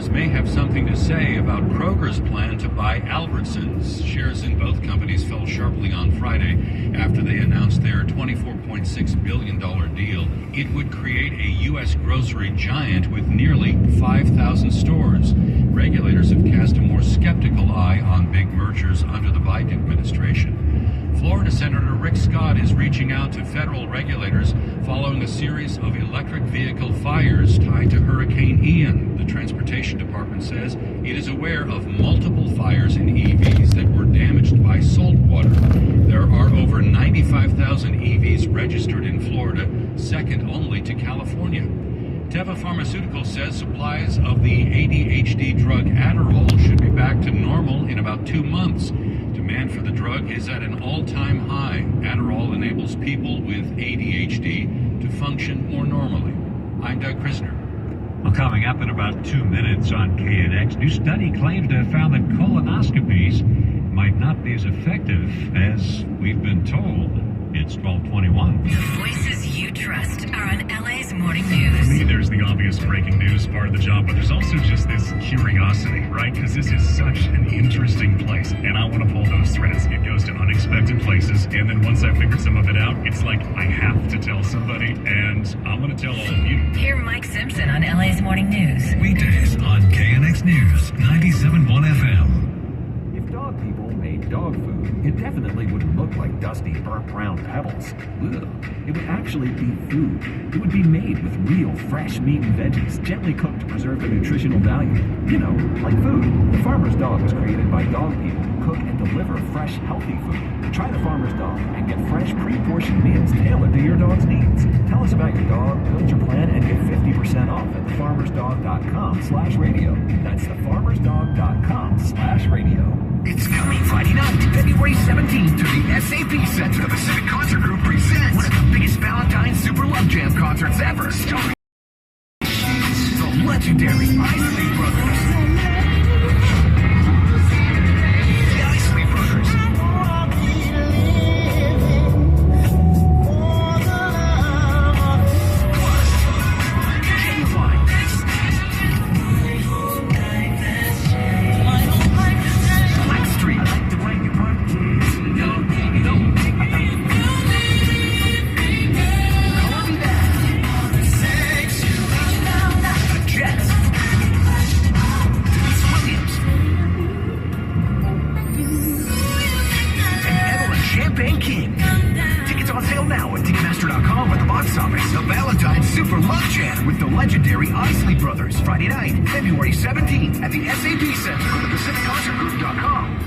Americans may have something to say about Kroger's plan to buy Albertsons. Shares in both companies fell sharply on Friday after they announced their $24.6 billion deal. It would create a U.S. grocery giant with nearly 5,000 stores. Regulators have cast a more skeptical eye on big mergers under the Biden administration. Florida Senator Rick Scott is reaching out to federal regulators following a series of electric vehicle fires tied to Hurricane Ian. The Transportation Department says it is aware of multiple fires in EVs that were damaged by salt water. There are over 95,000 EVs registered in Florida, second only to California. Teva Pharmaceuticals says supplies of the ADHD drug Adderall should be back to normal in about 2 months. Demand for the drug is at an all-time high. Adderall enables people with ADHD to function more normally. I'm Doug Krisner. Well, coming up in about 2 minutes on KNX, new study claims to have found that colonoscopies might not be as effective as we've been told. It's 12:21. The voices you trust are on LA's Morning News. For me, there's the obvious breaking news part of the job, but there's also just this curiosity, right? Because this is such an interesting place, and I want to pull those threads. It goes to unexpected places, and then once I figure some of it out, it's like I have to tell somebody, and I'm going to tell all of you. Hear Mike Simpson on LA's Morning News. Weekdays on KNX News, 97.1 FM. If dog people made dog food, it definitely wouldn't look like dusty, burnt brown pebbles. Ugh. It would actually be food. It would be made with real, fresh meat and veggies, gently cooked to preserve their nutritional value. You know, like food. The Farmer's Dog was created by dog people who cook and deliver fresh, healthy food. Try the Farmer's Dog and get fresh, pre-portioned meals tailored to your dog's needs. Tell us about your dog, build your plan, and get 50% off at thefarmersdog.com/radio. That's thefarmersdog.com/radio. It's coming Friday night, February 17th, to the SAP Center. The Pacific Concert Group presents one of the biggest Valentine's Super Love Jam concerts ever. Starring the legendary Isley Brothers. The Isley Brothers. Super Love Jam with the legendary Isley Brothers. Friday night, February 17th at the SAP Center on the PacificConcertGroup.com.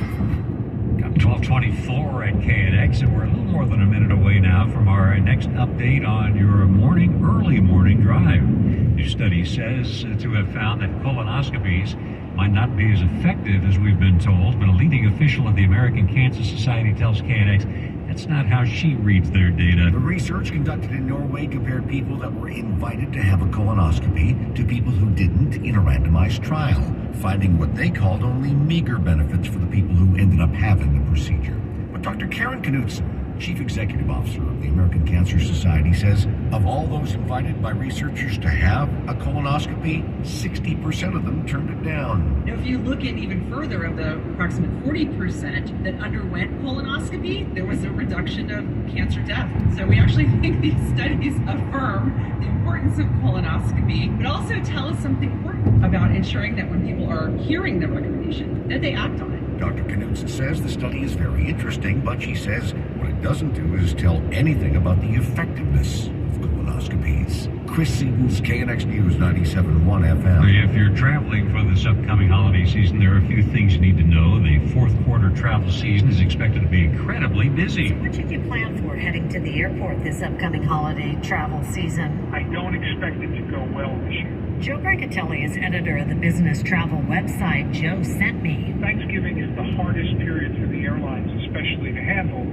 Got 12:24 at KNX, and we're a little more than a minute away now from our next update on your early morning drive. New study says to have found that colonoscopies might not be as effective as we've been told, but a leading official of the American Cancer Society tells KNX that's not how she reads their data. The research conducted in Norway compared people that were invited to have a colonoscopy to people who didn't in a randomized trial, finding what they called only meager benefits for the people who ended up having the procedure. But Dr. Karen Knudsen, Chief Executive Officer of the American Cancer Society, says of all those invited by researchers to have a colonoscopy, 60% of them turned it down. Now, if you look at even further, of the approximate 40% that underwent colonoscopy, there was a reduction of cancer death. So we actually think these studies affirm the importance of colonoscopy, but also tell us something important about ensuring that when people are hearing the recommendation, that they act on it. Dr. Knudsen says the study is very interesting, but she says what it doesn't do is tell anything about the effectiveness of colonoscopies. Chris Seaton's KNX News 97.1 FM. If you're traveling for this upcoming holiday season, there are a few things you need to know. The fourth quarter travel season is expected to be incredibly busy. So what should you plan for heading to the airport this upcoming holiday travel season? I don't expect it to go well this year. Joe Brancatelli is editor of the business travel website Joe Sent Me. Thanksgiving is the hardest period for the airlines, especially to handle,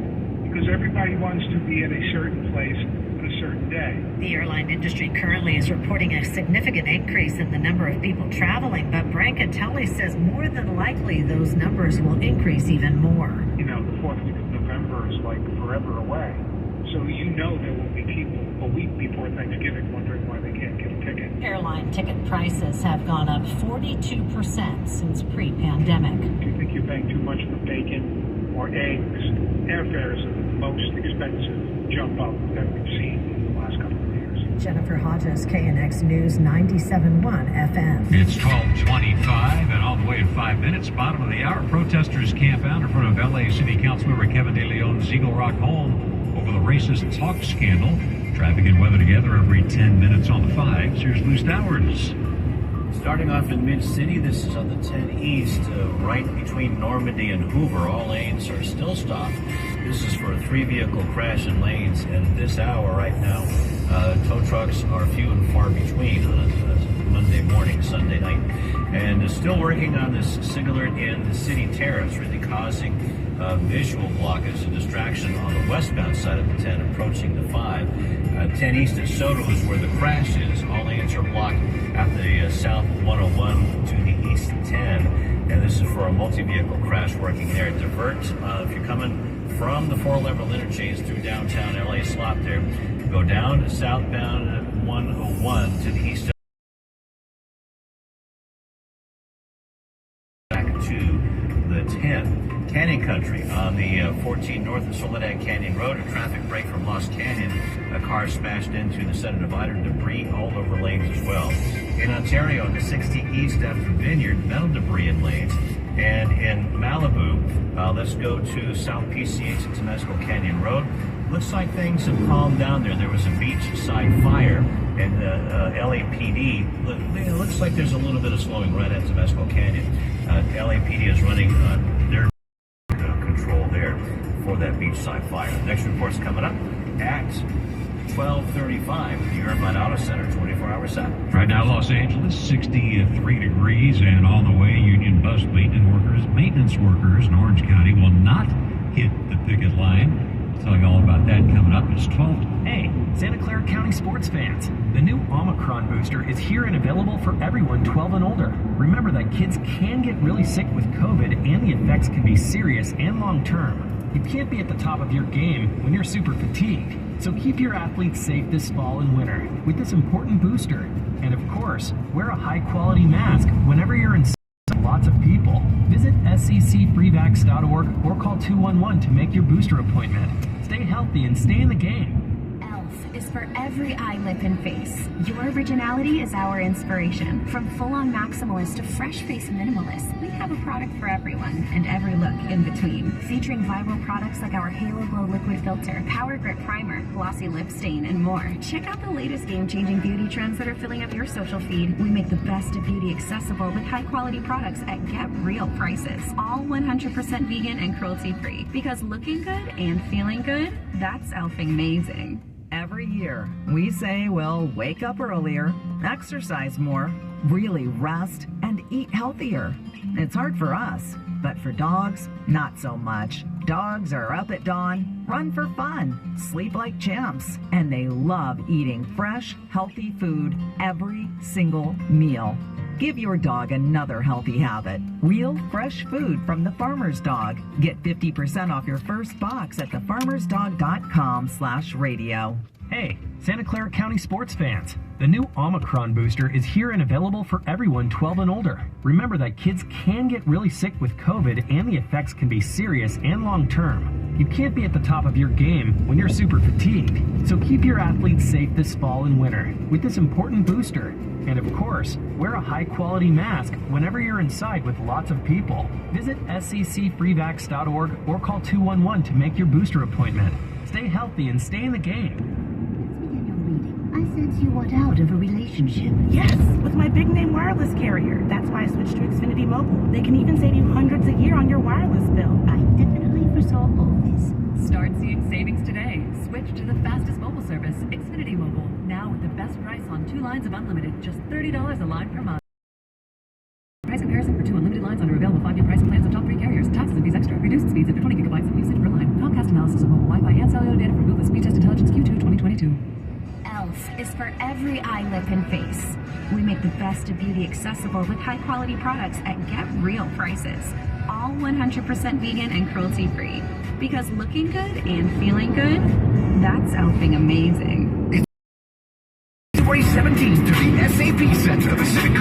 because everybody wants to be at a certain place on a certain day. The airline industry currently is reporting a significant increase in the number of people traveling, but Brancatelli says more than likely those numbers will increase even more. You know, the 4th week of November is like forever away. So you know there will be people a week before Thanksgiving wondering why they can't get ticket. Airline ticket prices have gone up 42% since pre-pandemic. If you think you're paying too much for bacon or eggs, airfares are the most expensive jump up that we've seen in the last couple of years. Jennifer Hodges, KNX News 97.1 FM. It's 12:25, and on the way in 5 minutes, bottom of the hour, protesters camp out in front of L.A. City Councilmember Kevin De Leon's Eagle Rock home over the racist talk scandal. Traffic and weather together every 10 minutes on the 5s. Here's Lou Stowers. Starting off in Mid-City, this is on the 10 East, right between Normandy and Hoover. All lanes are still stopped. This is for a 3-vehicle crash in lanes, and this hour right now, tow trucks are few and far between on a Monday morning, Sunday night. And still working on this singular in the city terrace, really causing visual blockage and distraction on the westbound side of the 10 approaching the 5. 10 East at Soto is where the crash is. All lanes are blocked at the south 101 to the east 10. And this is for a multi-vehicle crash working there. Divert, if you're coming from the 4-level interchange through downtown LA, slot there. Go down to southbound 101 to the east. Back to the 10. Canyon Country on the 14 north of Soledad Canyon Road. A traffic break from Lost Canyon. A car smashed into the center divider. Debris all over lanes as well. In Ontario, on the 60 east after Vineyard, metal debris in lanes. And in Malibu, let's go to South PCH at Temescal Canyon Road. Looks like things have calmed down there. There was a beachside fire, and LAPD, it looks like there's a little bit of slowing right at Temescal Canyon. LAPD is running their control there for that beachside fire. Next report's coming up at 12:35 the Irvine Auto Center, 24-hour south. Right now, Los Angeles, 63 degrees, and on the way, union bus maintenance workers in Orange County will not hit the picket line. I'll tell you all about that coming up. It's 12. Hey, Santa Clara County sports fans. The new Omicron booster is here and available for everyone 12 and older. Remember that kids can get really sick with COVID, and the effects can be serious and long-term. You can't be at the top of your game when you're super fatigued. So keep your athletes safe this fall and winter with this important booster. And of course, wear a high-quality mask whenever you're in lots of people. Visit sccfreevax.org or call 211 to make your booster appointment. Stay healthy and stay in the game. Is for every eye, lip, and face. Your originality is our inspiration. From full-on maximalist to fresh-face minimalist, we have a product for everyone and every look in between. Featuring viral products like our Halo Glow Liquid Filter, Power Grip Primer, Glossy Lip Stain, and more. Check out the latest game-changing beauty trends that are filling up your social feed. We make the best of beauty accessible with high-quality products at get real prices. All 100% vegan and cruelty-free. Because looking good and feeling good, that's elfing amazing. Every year, we say we'll wake up earlier, exercise more, really rest, and eat healthier. It's hard for us, but for dogs, not so much. Dogs are up at dawn, run for fun, sleep like champs, and they love eating fresh, healthy food every single meal. Give your dog another healthy habit. Real, fresh food from the Farmer's Dog. Get 50% off your first box at thefarmersdog.com/radio. Hey, Santa Clara County sports fans. The new Omicron booster is here and available for everyone 12 and older. Remember that kids can get really sick with COVID, and the effects can be serious and long-term. You can't be at the top of your game when you're super fatigued. So keep your athletes safe this fall and winter with this important booster. And of course, wear a high-quality mask whenever you're inside with lots of people. Visit sccfreevax.org or call 211 to make your booster appointment. Stay healthy and stay in the game. I sense you want out of a relationship. Yes, with my big name wireless carrier. That's why I switched to Xfinity Mobile. They can even save you hundreds a year on your wireless bill. I definitely foresaw all this. Start seeing savings today. Switch to the fastest mobile service, Xfinity Mobile. Now with the best price on 2 lines of unlimited, just $30 a line per month. Price comparison for 2 unlimited lines under available 5-year price plans of top 3 carriers. Taxes and fees extra. Reduced speeds up to 20 gigabytes of usage per line. Comcast analysis of mobile Wi-Fi and cellular data from Google Speed Test Intelligence Q2 2022. ELF is for every eye, lip, and face. We make the best of beauty accessible with high-quality products at get real prices. All 100% vegan and cruelty-free. Because looking good and feeling good, that's elfing amazing. February 17th to the SAP Center, the Civic